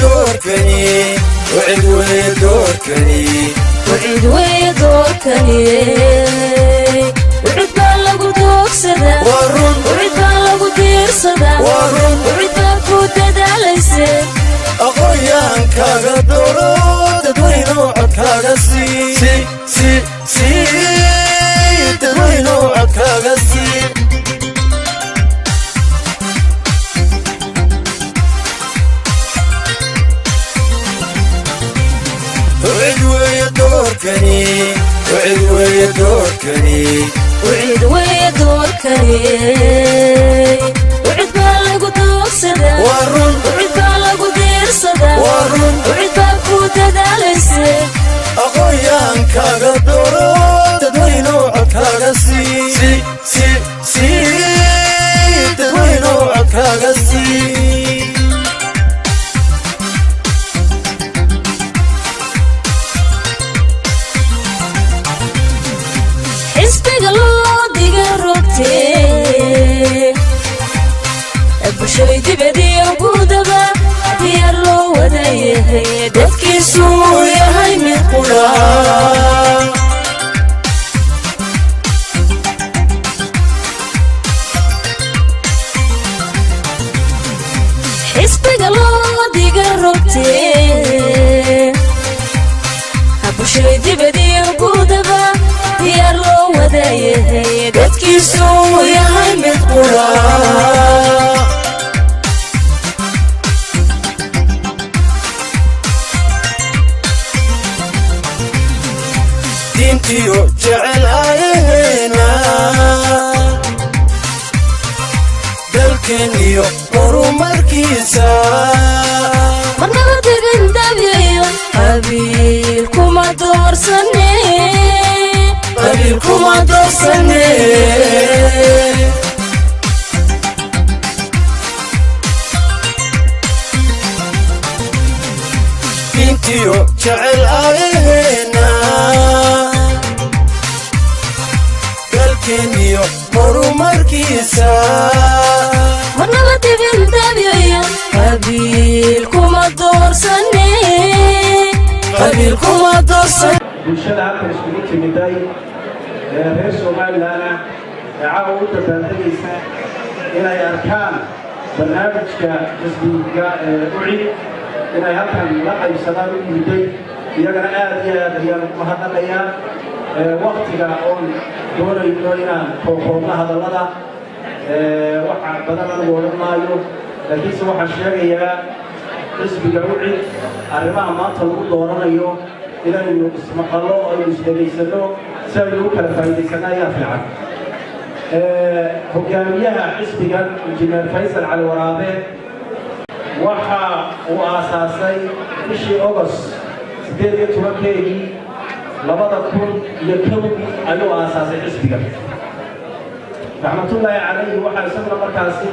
دوركني وعد ويدوركني وعد ويدوركني وعد بالغ دوكسدا وعد بالغ ديرسدا وعد بالغ دداليسه أقويان كاغا دورو تدوينو عكاغا سي تدوينو عكاغا سي وعد ويدوركني وعد ويدوركني وعد ويدوركني وعد بالغ دوكسدا وعد بالغ ديرسدا وعد بالغ دداليسه أقويان كاغا دورو تدوينو عكاغا سي تدوينو عكاغا سي حسبك الله ديغا روكتي بشوي دبدي وقودبا ديار لو ودايه ددكيسو ياهي من قران حسبك الله ديغا روكتي بشوي دبدي وقودبا ديار لو ودايه ددكيسو ياهي من قران دينتيو جعل آيهنا دلكنيو قرو مركيسا مرنبا دبن دبيو قبيلكما دورسني قبيلكما دورسني دينتيو جعل آيهنا دلكنيو قرو مركيسا مرنبا دبن دبيو قبيلكما دورسني قبيلكما دورسني bulshada halkan isugu timiday reer Soomaaliland caawa u tabaanaysa inay arkaan barnaamijka xisbiga ucid inay halkan la qaybsadaan u yimiday iyagana aad iyo aad ayaan ugu mahadnaqayaa waqtiga oon doonayno inaan kooxoodna hadallada waxa badan anigu odhan maayo laakiinse waxaan sheegayaa xisbiga ucid arrimaha maanta lagu dooranayo inaynu ismaqallo aynu isdhegaysano si aynu u kala faa'iidaysano ayaa fiican hogaamiyaha xisbigan injineer faysal cali waraabe waxa uu aasaasay bishii August 18-keedii 2001 ayuu aasaasay xisbigan raxmatullaahi calayhi waxaa isaguna markaasi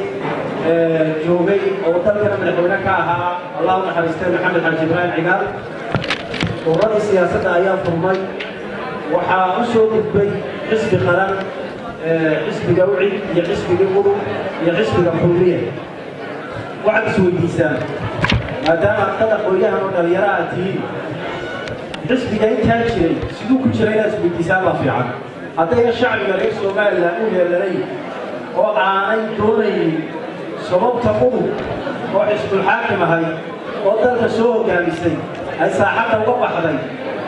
joogay oo dalkana madaxweyne ka ahaa allahu naxariistay maxamed xaaji ibraahim cigaal ururada siyaasadda ayaa furmay waxaa u soo gudbay xisbi qaran xisbiga ucid iyo xisbiga udub iyo xisbiga xurriye waxaad isweydiisaan maadaama dad aqoonyahan oo dhalinyaro aad tihiin xisbiga intaa jiray siduu ku jiray inaad isweydiisaan baa fiican haddayna shacbiga reer Soomaaliland u heelanay oo aanay doonaynin sababta udub oo xisbul xaakim ahay oo dalka soo hogaamisay ay saaxadda uga baxday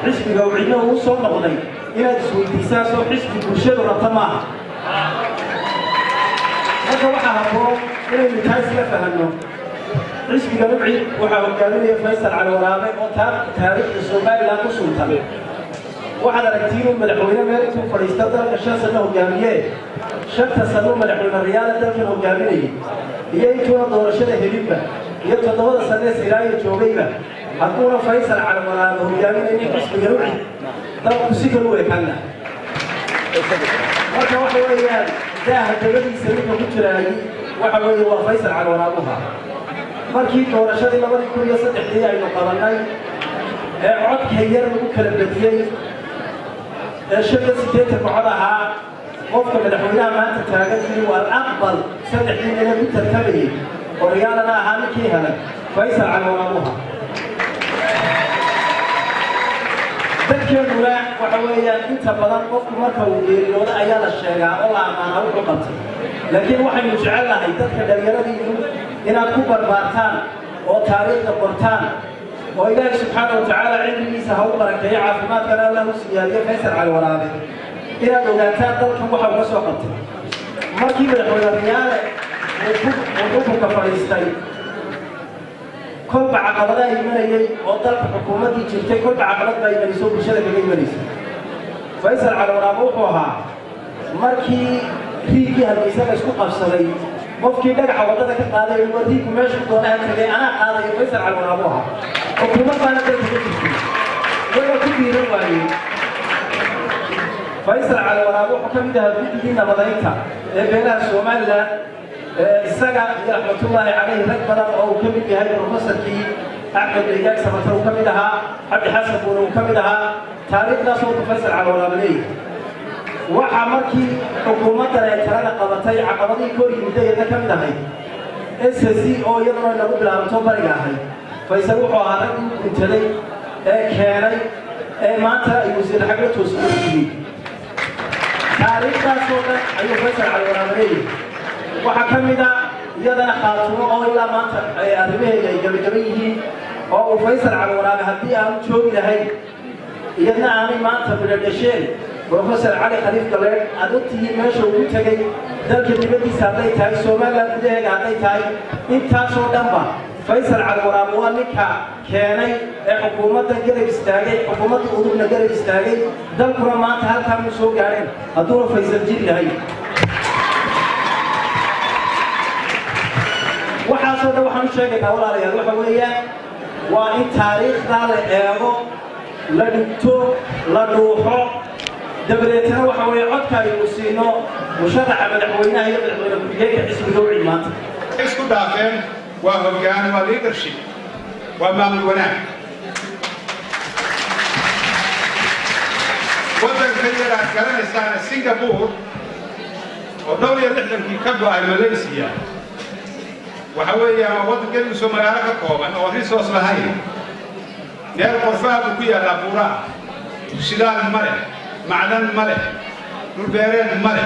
xisbiga ucidna uu soo noqday inaad isweydiisaan soo xisbi bulshadu rabta maaha marka waxaa habboon inaynu taas la fahanno xisbiga ucid waxaa hogaaminaya faysal cali waraabe oo taariikhda Soomaaliland ku suntan waxaad aragtiin inuu madaxweyne meel intuu fadhiista dalka 5 sano hogaamiye 5 sano madaxweyne riyaal dalka hogaaminayay iyo intuu doorashada helinba iyo 7 sano Siraayo joogayba hadduna faysal cali waraabe hogaaminayay xisbiga ucid dalku si kale u ekaan marka waxa weeyaan daaha dawladiisa inuu ku jiray waxa weeye waa faysal cali waraabuha markii doorashadii 2003 aynu qabanay ee codka yar lagu kala badiyay شكل سيدة بعضها قفك مدحونا ما تتاقل والأقبل سنحين إلى متركبه وريالنا هانكي هلا فيسر عن ورابوها dalkeennuna waxa weeyaan inta badan qofku marka uu geeriyoodo ayaa la sheegaa oo la ammaanaa wuxuu qabtay laakiin waxaynu jecelnahay dadka dhallinyaradiinu inaad ku barbaartaan oo taariikhda qortaan oo ilaahay subxaana wa tacaala cilmigiisa ha u barakeeyo caafimaadkana allah u siyaadiyo faysal cali waraabe inaad ogaataan dalkan waxa uga soo qabtay markii madaxweyne riyaale uu xukunka fadhiistay kolba caqabadaha imanayay oo dalka xukuumaddii jirtay kolba caqabad baa imanayso bulshada kaga imanaysay faysal cali waraabe wuxuu ahaa markii riigii hargeysa la isku qabsaday qofkii dhagaxa waddada ka qaaday waa riigu meeshu doonaha tagay anaa qaadayo faysal cali waraabe ahaa xukuumad baana dalka ka jirtay iyagoo ku biiran waayey faysal cali waraabe wuxuu ka mid ahaa guddigii nabadaynta ee beelaha somalilan isaga iyo raxmatullaahi calayhi rag badan oo uu ka mid yahay profesorkii axmed ciyaag samatar uu ka mid ahaa cabdi xasan buune uu ka mid ahaa taariikhdaas oo faysal cali waraabe leeyahay waxaa markii xukuumaddan ay talada qabatay caqabadihii kor yimidayeedna ka mid ahayd SSC oo iyaduna nagu bilaabato bariga ahayd faysal wuxuu ahaa rag uu guntaday ee keenay ee maanta ay wasiir xagla toosiyey taariikhdaas oo dhan ayuu faysal cali waraabe leeyahay waxaa ka mid ah iyadana khaatumo oo ilaa maanta arrimaheeda ay gabagaban yihiin oo uu faysal cali waraabe haddii aanu joogi lahayn iyadna aanay maanta bidhadhasheen professor cali khaliif galeed aad ogtihiin meesha uu ku tegey dalka dibaddiisa hadday tahay somaliland gudaheega hadday tahay intaasoo dhanba faysal cali waraabe waa ninka keenay ee xukuumadda garab istaagay xukuumadda udubna garab istaagay dalkuna maanta halkaa mu soo gaadheen hadduuna faysal jiri lahayn waxaasoo dhan waxaan u sheegaynaa walaalayaal waxa weeyaan waa in taariikhdaa la eego la dhigto la dhuuxo dabadeetna waxa weeye codka aynu siino musharaxa madaxweynaha iyo madaxweyne ku-xigeenka xisbiga wixii maanta isku dhaafeen waa hoggaan waa leadership waa maamul wanaag waddanka yar aad garanaysaana Singapore oo dhowr iyo lixdankii ka go'ay Malaysia waxa weeyaan waddankeedu soo magaalo ka kooban oo resource lahayn meel qorfaha ku yaala buuraha shidaal male macdan male dhulbeereed male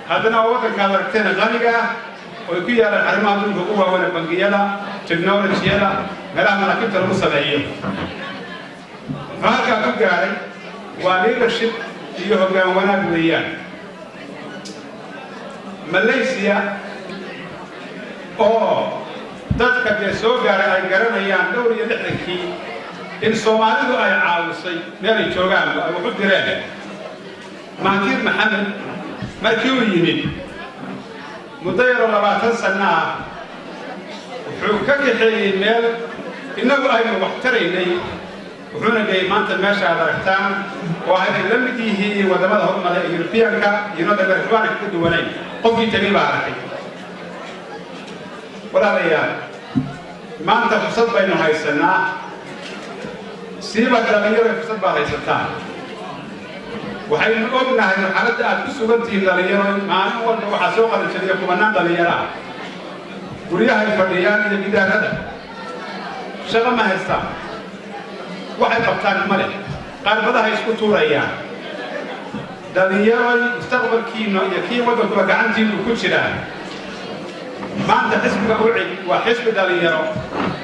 haddana waddankaad aragteen qaniga ah oo ku yaala arrimaha dhulka ugu waaweyn bangiyada technology-yada meelaha maraakiibta lagu sameeyo halkaa ku gaaray waa leadership iyo hoggaan wanaag weeyaan Malaysia oo dadka dee soo gaaray ay garanayaan dhowr iyo lixdankii in Soomaalidu ay caawisay meel ay joogaan ay wax u direen Mahathir Mohamad markii uu yimid muddo yar oo 20 sano ah wuxuu ka kaxeeyey meel innagu aynu wax taraynay wuxuuna geeyey maanta meesha aad aragtaan oo ay la mid yihiin wadamada horumaray ee Europeanka iyo wadamada Afrikaanka ka duwanayn qofkii tagay baa arkay walaalayaal maanta fursad baynu haysanaa siiba dhalinyaro fursad baa haysataa waxaynu ognahay xaaladda aad ku sugantihiin dhalinyaro maalin walba waxaa soo qalinjadiya kumanaan dhalinyaro ah guryahay fadhiyaan iyo gidaarada shaqo ma haystaan waxay qabtaan male qaarbadaha isku tuurayaan dhalinyaro mustaqbalkiina iyo kii waddankuba gacantiinu ku jiraan maanta xisbiga ucid waa xisbi dhalinyaro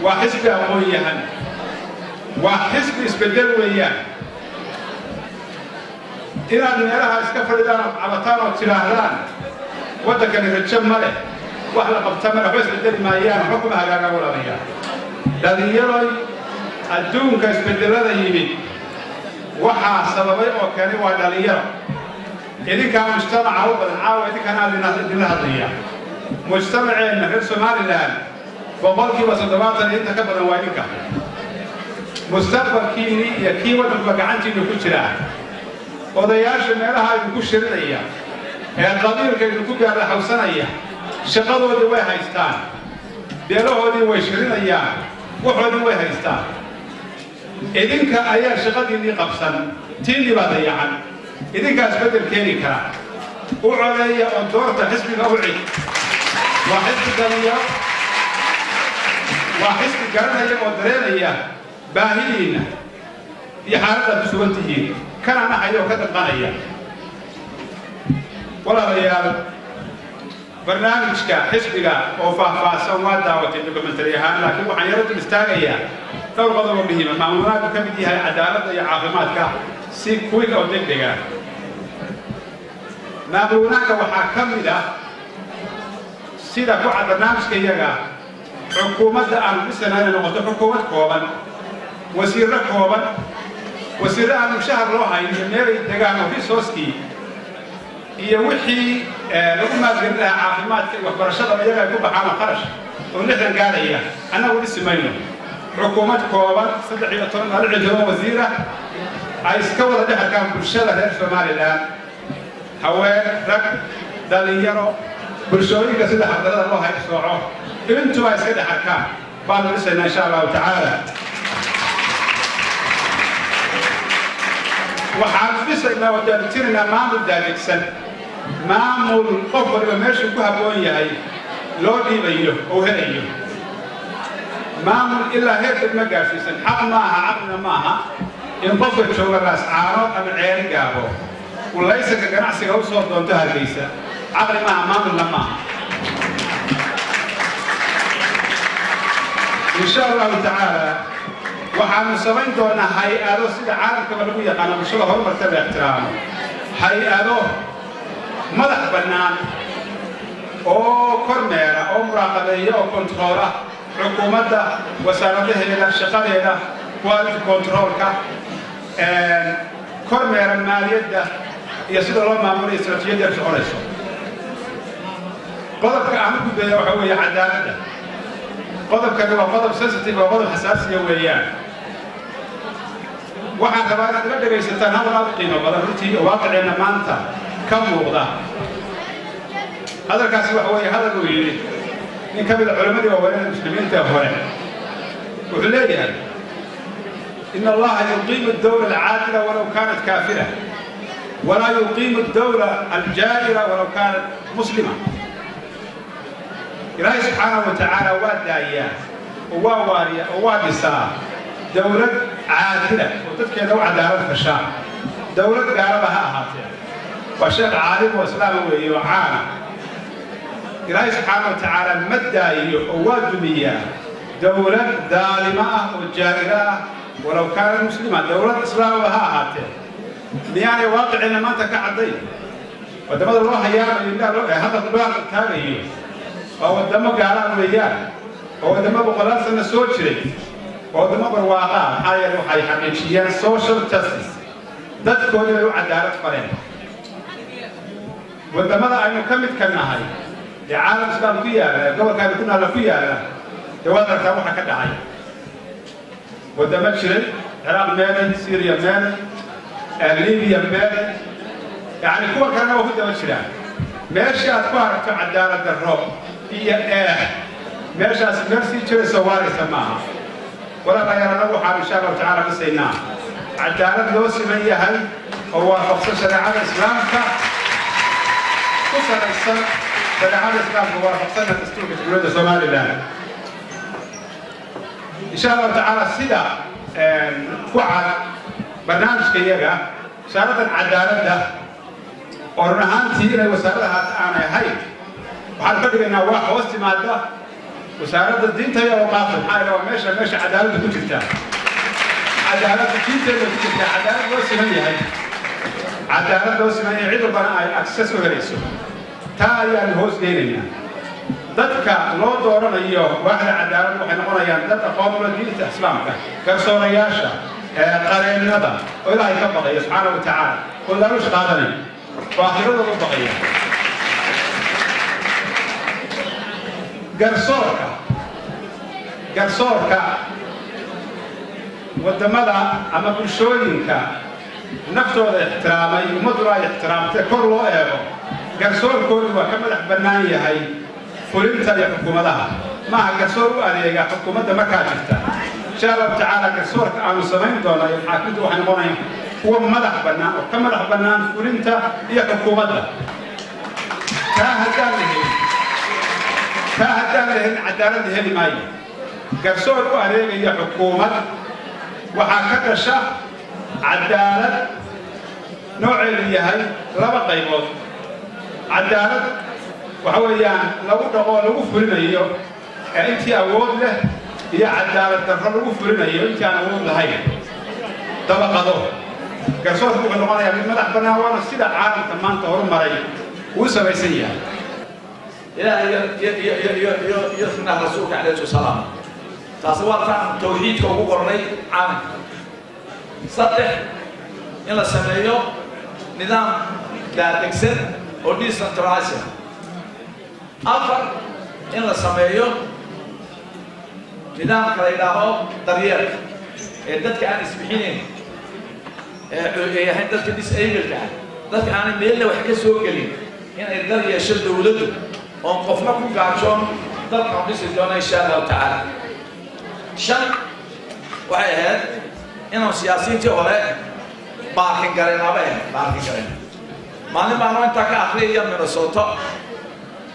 waa xisbi aqoon-yahan waa xisbi isbedel weeyaan inaad meelaha iska fadhidaan oo cabataan oo tidhaahdaan waddankani rajo ma leh wax la qabta ma waxba isbedeli maayaan waxba kuma hagaagaan walaalayaal dhalinyaroy adduunka isbedelada yimid waxaa sababay oo kani waa dhalinyaro idinkaa mujtamaca u badan caawa idinkana idinla hadlaya mujtamaceena reer Somaliland boqolkiiba 70 inta ka badan waa idinka mustaqbalkiini iyo kii waddanka gacantiina ku jira odayaasha meelaha ay ku shirinaya ee qabiilka ay ku gaar xawsanaya shaqadoodii way haystaan beelahoodii way shirinayaan waxoodii way haystaan idinka ayaa shaqadiinii qabsan tiinii baa dayacan idinkaas bedel keeni kara u codeeya oo doorta xisbiga u cid waa xisbi dhalinyaro waa xisbi garanaya oo dareenaya baahidiina iyo xaaladda ku sugan tihiin kana naxayo ka danqanaya walaalayaal barnaamijka xisbiga oo faahfaahsan waa daawatay documentary ahaan laakiin waxaan yaro dul istaagayaa dhowr qodob oo muhiima maamulaadku ka mid yahay cadaaladda iyo caafimaadka si quick oo degdeg ah maamulaadka waxaa ka mid ah sida ku cad barnaamijka iyaga xukuumadda aan dhisanayn noqoto xukuumad kooban wasiirro kooban wasiirro aan mushahar loo hayn iyo meelay degaan oo resourcekii iyo wixii lagu maalgelin lahaa caafimaadka iyo waxbarashada iyaga ay ku baxaan qarash oo lixdan gaaraya annagu dhisi mayno xukuumad kooban 13 wasiira ay iska wada dhex arkaan bulshada reer Somaliland haween rag dhalinyaro bulshooyinka sida xaqdarada loo haysto sooco intu ay iska dhex arkaan baan dhisayna insha Allah ta'ala waxaan fisaynaa wadaatinina maamul daadegsan maamul qof waliba meeshuu ku habboon yahay loo dhiibayo oo helayo maamul ilaa heer degma gaarsiisan xaq maaha caqlina maaha in qofka jooga raas caano ama ceeri gaabo وليسك جناح سجوا صوت دونتها الجيسة عقل ما أمام لما إن شاء الله تعالى وحنا سوين دونا هاي أروس العالم كما نقول أنا بشوفه هو مرتبة احترام هاي أروس مدح بنان أو كرميرة أو مراقبية أو كنترولة حكومة وسارته إلى الشغل إلى كواليتي كنترول كرميرة المالية يصير الله معمول استراتيجية يرجعونه قدر كأمر بداية وحوي عدالة قدر كذا وقدر سنسيتيف وقدر حساسية وياه waxaan rabaa inaad la dhagaysataan hadal qiimo badan runtii waaqicina maanta ka muuqda hadalkaasi waxa weeye hadal uu yiri in ka mid ah culimadii waaweyn muslimiinta hore wuxuu leeyahay إن الله يقيم الدولة العادلة ولو كانت كافرة ولا يقيم الدولة الجائرة ولو كانت مسلمة إلهي سبحانه وتعالى وادايا وواريا ووادسا دولة عادلة وتذكر لو عدالة فشام دولة قاربها هاتيا وشيخ عالم وإسلام ويوعانا إلهي سبحانه وتعالى مدايا ووادمية دولة ظالمة وجائرة ولو كان مسلما دولة إسلام وها هاتين يعني واقعنا ما تكعدي ودم الله يا من هذا الباب التالي أو دم قارن وياه أو دم بقلاص النسوتشري أو دم برواقع حياة لو حي حميشيان social justice ضد كل له عدالة فرين ودم هذا أنه كم يتكلم هاي العالم سلام فيها قبل كان يكون على فيها تواتر تروح كذا هاي ودمشق العراق مالي سوريا مالي ليبيا مالي يعني كل كلام هو دمشق ماشي أتفارق عدالة الروح هي ماشي أسمرسي ترى سواري سماها ولا غير نروح إن شاء الله تعالى بسينا عدالة لو سمية هل هو خصوصا شريعة الإسلام خصوصا الإسلام شريعة الإسلام هو خصوصا دستور بلاد الصومالي إن شاء الله تعالى سيدا وعد برنامج كيجا سارة العدالة ده ورنهان تيجي وسارة أنا هاي وحركة إنه واحد وسط مادة وسارة الدين تيجي وقاف الحال لو ماشى عدالة بتوجدها عدالة الدين تيجي بتوجدها عدالة وسط هي هاي عدالة وسط هي عيد البناء أكسس وغريسو تايا الهوس ديننا dadka loo dooranayo waaxda cadaalad waxay noqonayaan dad aqoon u leh diinta islaamka garsoorayaasha qareennada oo Ilaahay ka baqaya subxaanahu wa ta'ala oo loo shaqaadanay waaxirada u baqaya garsoorka wadamada ama bulshooyinka naftooda ixtiraamay ummaduna ay ixtiraamtay kor loo eego garsoorkoodu waa ka madax bannaan yahay فلنت يا حكومتها ما كسور عليها حكومتها ما كانت إن شاء الله تعالى كسور عن سمين دولار حاكمته وحنا قرين هو مدح بنان وكم مدح بنان فلنت يا حكومتها كهذا لهن عدالة هذه ماي كسور عليها يا حكومة وحكت الشاه عدالة نوع اللي هي لما قيمة عدالة وحويان لو دقوا لو فرنا أنت أود له هي عدالة تفرق فرنا أنت أنا أود لهاي طبقة ضوء كسوة مقدمة يا بنت مدح بنا وانا سيدا عالم تمان تهرم مري وسوي سيا يثنى رسولك عليه السلام تصور فهم توحيدك وقرني عام صدق إلا سمعيو نظام لا تكسر ودي سنتراسيا أفر إلا سمعيو نظام كلايداه طريق dadka aan isbixinin dadka disabled ah dadka aan meelna wax ka soo gelin in ay dal yeesho dawladdu oo qofna ku gaajoon dadka oo dhisi doona insha Allah ta'ala shan waxay ahayd inuu siyaasiyiintii hore baakin gareenaba maalin baan inta ka akhriyay Minnesota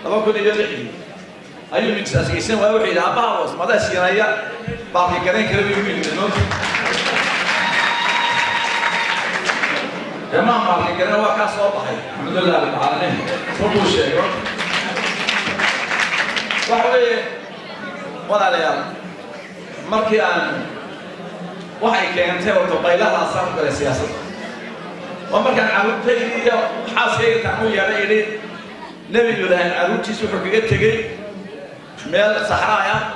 2006 ayuu mid asgeysan waa wixii aabaha was madaxsiinaya baakin gareen kale buu yimid تمام بارك كنا وكاس واضحي الحمد لله رب العالمين فضل شيء وحوي ولا ليال مركي أن وحي كان تهو تقيلها صار بالسياسة ومركي أن عودت لي حاسة تعمل يا رجلي نبي يقولها أن عودت يسوي حقيقة تجي مال صحراء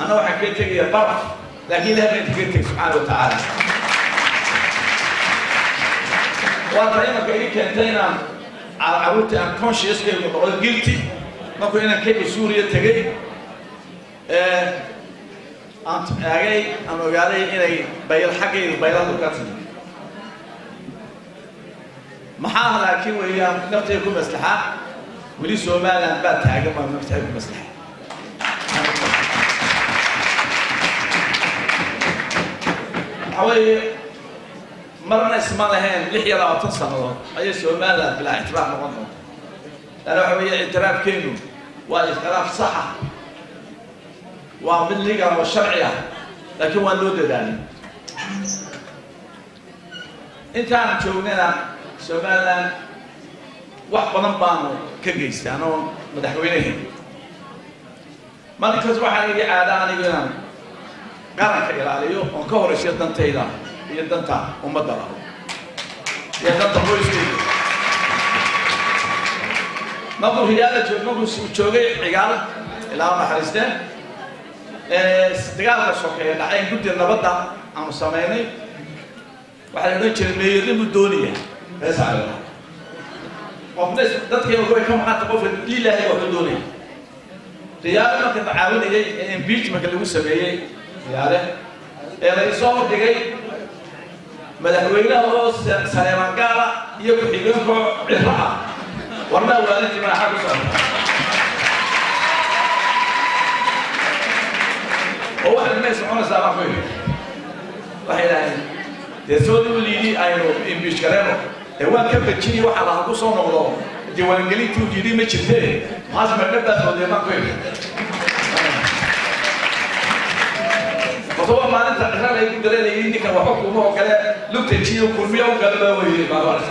أنا وحكيت تجي برا لكن لها بنتكلم سبحانه وتعالى وأنا كأي كنتينا عودت أن conscious كي بقول guilty ما كنا كي سوريا تجي أنت أجي أنا وياي إني بيل حقي بيل دكتور محاها لكن ويا نفتيكم مصلحة ولي سومالا بات حاجة ما نفتيكم مصلحة حوالي مرنا اسمه لهن لحية لا تنصنوا أي سومالا بلا اعتراف مغنى أنا حوالي اعتراف كينو واعتراف صحة وباللغة والشرعية لكن ولود ذلك أنت عم تشوفنا سومالا واحد بنبانو كجيس أنا مدحوينهم ما نكذب واحد يجي عاداني يقولنا قارن كيراليو وكهر الشيء دنتيدا يدنتا ومدرا يدنتا بويسكي نقول هيالة نقول شوقي عقال إلى ما حرستين استقال الشوقي الحين قلت النبضة عم سامعني واحد يقول كلمة الدنيا بس على وفنس ضد يقول كم حتى قف لله يقول الدنيا ريال ما كتعاون إيه إمبيج ما كلمه سبعي رياله رئيس أمور دقي مدحوينه هو سليمان قال يقول يقول عراء والله وأنت ما حد صار هو واحد الناس يسمعون سلام فيه وحيلان تسود وليدي أينو إمبيج كلامه هو كيف تشيني واحد على قصة نقوله ديوان قليل توجدي ما شفته هذا ما نبدأ تودي ما فيه وطبعا ما أنت أخذ لي يقول لي إنك وحكم وكذا لو تجي وكرمية وكذا وهي ما بعرف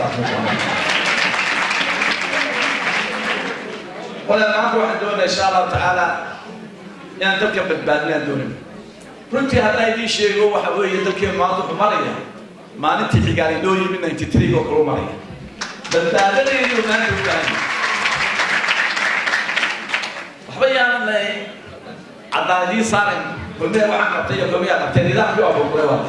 ولا ما أروح دون إن شاء الله تعالى يعني تركب بالبادلة دون كنت هذا يدي شيء هو حبوي يتركب ما تروح مريا ما نتيجة قال لو يبين أنت تريق وكلو مريا بالبادلة يوم أنت وكذا حبيا أنا عدالي صارم كلنا واحد نبتدي كمية نبتدي نظام في أبو بكر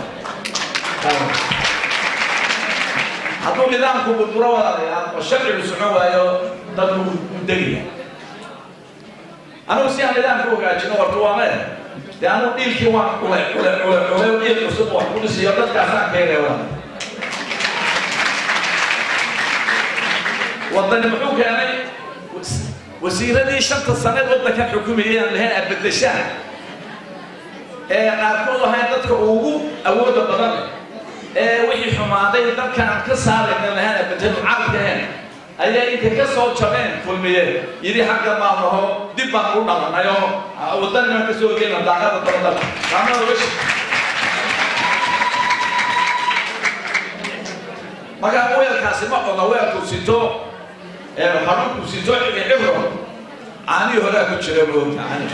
هذول نظام كوب بكر ولا والشرع السنوي أيو تدلو مدرية أنا وسيا نظام كوب قاعد شنو ورطوا ماله لأنه ديل كيوان ولا ديل كسبوا كل سيارات كاسان كيره ولا وضن محوك يعني وسيرتي شنطة السنة ودك كان حكومية لهنا أبدلشان قالوا هاي dadka ugu awooda badan wixii xumaaday dadkan ka saarayna lahayn bedel caalkeen ayaa inta ka soo jabeen kulmiye yiri xagga ma laho dib baan u dhaqanayo wadan ma ka soo geeyna daaqada badan kama wish marka weelkaasi ma qodna weelku sito xarunku sito cibro caani hore ku jira boogta caani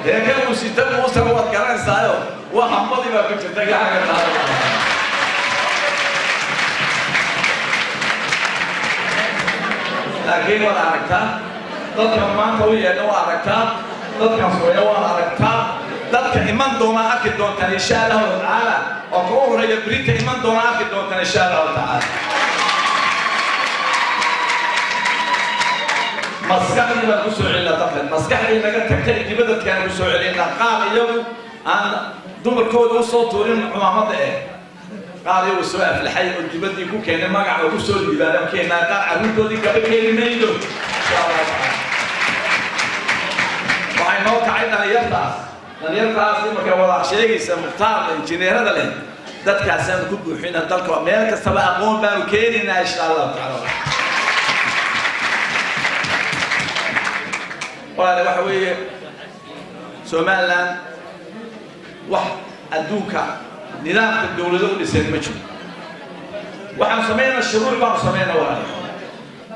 هيك الموسيقى موسى هو كمان سايو وحمضي ما كنت تلاقي حاجه لكن ولا عرفتها ضد ما توي انه عرفتها ضد كسويه ولا عرفتها ضد ايمان دوما اكيد دون ان شاء الله تعالى وقول هي بريت ايمان دوما اكيد دون ان شاء الله تعالى مسكحني ما كسر إلا طفل مسكحني ما قد تكتري جبدت كانوا كسر إلينا قال يوم أن دمر كود وصوت ورين عمامة إيه قال يوم السؤال في الحي الجبد يكون كأنه ما قاعد كسر جبادم كأنه قاعد عروض دي قبل كأنه ميلو إن شاء الله تعالى وعي موقع عندنا ليرتاس لما كوضع شيء يسمى مختار الانجنير هذا له ذات كاسم كوب حين الدلك مالك السبع قوم بانو كيننا إن شاء الله تعالى وهذا وحوي سومالان وح أدوكا نظام الدولة اللي سيرمجوا وحن سمينا الشروع وحن سمينا وراء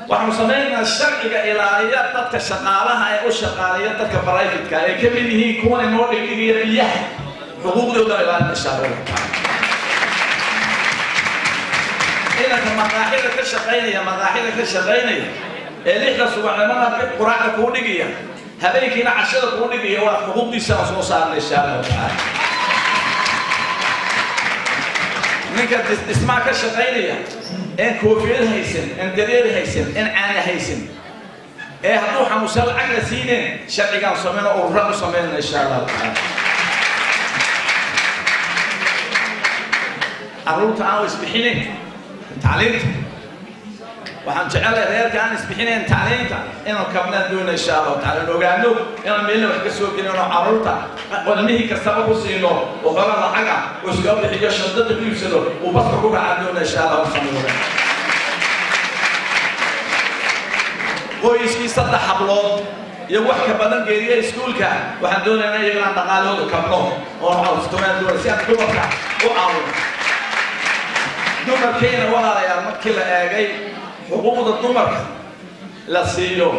وحن سمينا الشرع إلى تلك الشقالة أو الشقالية تلك برايفت كاي كمن هي كون النور اللي هي حقوق الدولة إلى الشارع إنك مراحل كشقينية مراحل كشقينية اللي إحنا سبحان الله قرآن كونية هذيك هنا عشرة كونية وحقوق دي سنة صار للشارع منك تسمع كشقينية إن كوفيل هيسن إن درير هيسن إن عانى هيسن إيه هتروح مسال عقل سنين شرعي كان صمينا أورام صمينا إن شاء الله أروح تعاوز بحينك تعلمت waxaan jecelahay reerkaan isbixineen tacliinta inuu kabnaan doona insha Allah taala ogaano inaan meel wax ka soo gelino caruurta walmihii kastaba ku siino oo hore lacaga oo iska bixiyo shadada ku iibsado oo baska ku gacan doona insha Allah sameeyo qoyskii saddex hablood iyo wax ka badan geeriye iskuulka waxaan doonaynaa inaan dhaqaalooda kabno oo cawstaan doona si aan dumarka u caawino dumarkeena walaalayaal markii la eegay حقوق الضمر لا سيو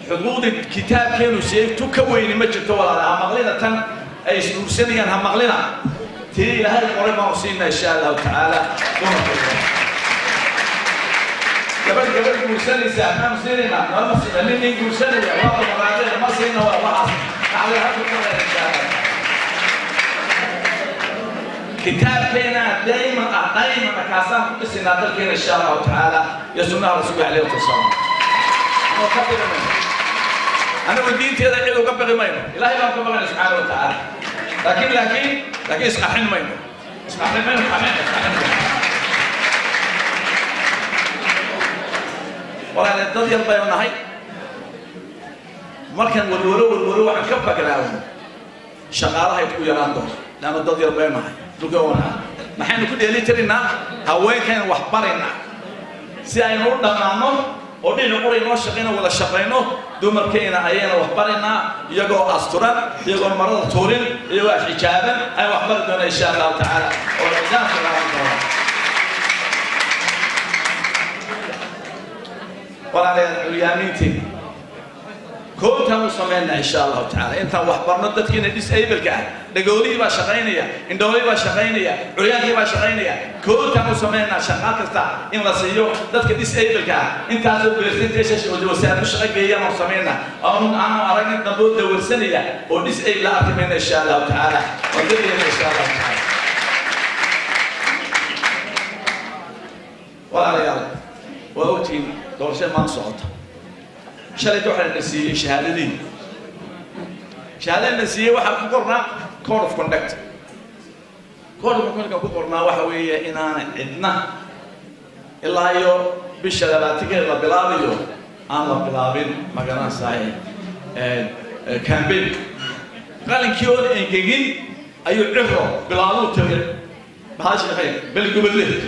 حقوق الكتاب كانوا سيو تكوين مجد ولا مغلنا تن أي سنين هم مغلنا تري لهذا القرآن ما وصلنا إن شاء الله تعالى قبل كورسنا سامع مسيرنا ما مسيرنا لين كورسنا يا واقع مرادنا ما سيرنا ولا واحد على هذا القرآن إن شاء الله كتاب كنا دائما كاسام بسنا ذلك إن شاء الله تعالى يسمى رسول عليه الصلاة أنا ودين تيجي إلى قبل ما ينو إلهي ما قبل سبحانه وتعالى لكن إسقاحين ما ينو إسقاحين ما ينو ولا الدنيا البيضاء هاي مركن والورو عن كفة كلامهم شغالها يتقول يراندو لأن الدنيا البيضاء هاي لقونا ما حين كل اللي ترينا هواي كان وحبرنا سيأنور دمانو ودي نقول إنه شقينا ولا شقينه دومر كينا أينا وحبرنا يجو أسطورا يجو مرض تورين يجو حجابا أي وحبرنا إن شاء الله تعالى ورجال الله ولا اليامينتي كنت مسمينا إن شاء الله تعالى أنت وحبرنا تدكين ديسيبل كان دقولي با شقينيا إندولي با شقينيا عياني با شقينيا كنت مسمينا شقاقتا إن رسيو دتك ديسيبل كان أنت هذا برسنتيش وسائل شقية مسمينا أو أنا أراني نبود دورسنيا وديسيبل أتمنى إن شاء الله تعالى ودري إن شاء الله تعالى ولا ريال وأوتي دورشة ما صوت شلت واحد النسية شهادة دي شهادة النسية واحد كقرنا كود اوف كوندكت كود اوف كوندكت كقرنا وحوية إن أنا عندنا إلا يو بالشلالات كده بلابيو أنا بلابين ما كان صحيح كامبين قال إن كيون إن كيجي أيو عفرو بلابو تغير بهاش الخير بالقبلة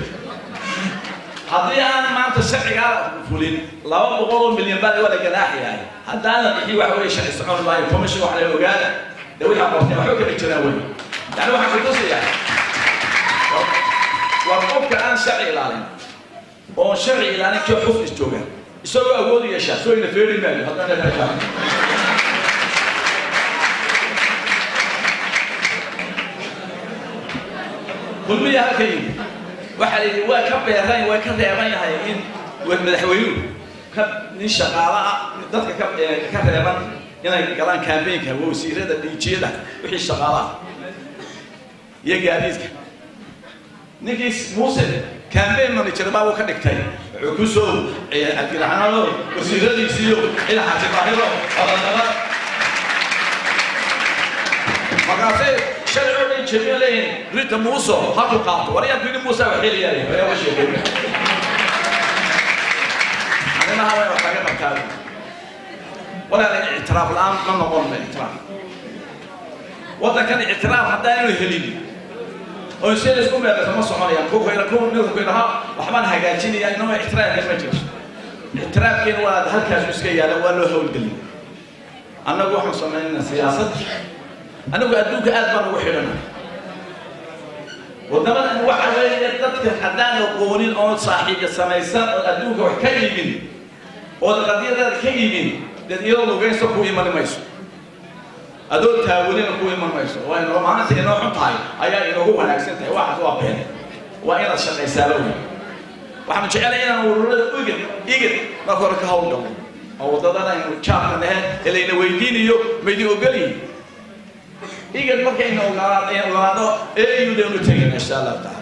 هذي أنا ما تسمع على فلين لا بقول مليون بالي ولا جناح يعني هذا أنا بيجي واحد يشحن يسمعون ما يفهمش واحد يقول ده وحنا قصدي وحنا كجناوي يعني واحد كنت يعني وقفك الآن شرعي لالين أو شرعي لالين كيف حفظ الجوجا يسوي أقول يا شاب سوي نفيري مالي هذا أنا فاهم كل مية هكين واحد وكب يهاي وكب يهاي هاي والمدحويون كب نشغالة ضدك كب يهاي يعني كلام كامبين كهو سيرة الديجيلا وحي الشغالات يجاريزك نجيس موسى كامبين من يشربه وكذا كتير عكسو الجرحانو وسيرة ديجيلو إلى حتى باهرو الله مقاسي شرعوا لي جميلين ريت موسى هاتو قاطو وريا بين موسى وحيلي يعني ويا وش يقول أنا ما هو وحاجة مكان ولا الاعتراف الآن ما نقول بالاعتراف وده كان اعتراف حتى إنه يهليني ويصير يسكون بهذا ما صار يعني كوفي يكون نذكر كلها وحمان هجاجيني يعني إنه اعتراف كم يجلس اعتراف كين ولا هل كاش مسكية لا ولا هو الدليل أنا أقول حنا صنعنا سياسة أنا أقول أدوك أدبر وحيرنا وطبعا أنا واحد يتذكر حدان القوانين أو صاحب السمايسان أدوك وحكيمين والقضية ذا كيمين لأن يوم جاي سكوا إيمان مايسو أدول تاولين كوا إيمان مايسو وإن رومانة إنه حطاي أيا إنه هو ناكسنت واحد واقعين وإن الشقة يسالون وحنا شغال إنا ورد إيجد ما كورك هون أو ضدنا إنه شاف منه اللي إنه ويديني ميدي أقولي إيجد ما كأنه غلط إيه يودينه تيجي إن شاء الله تعالى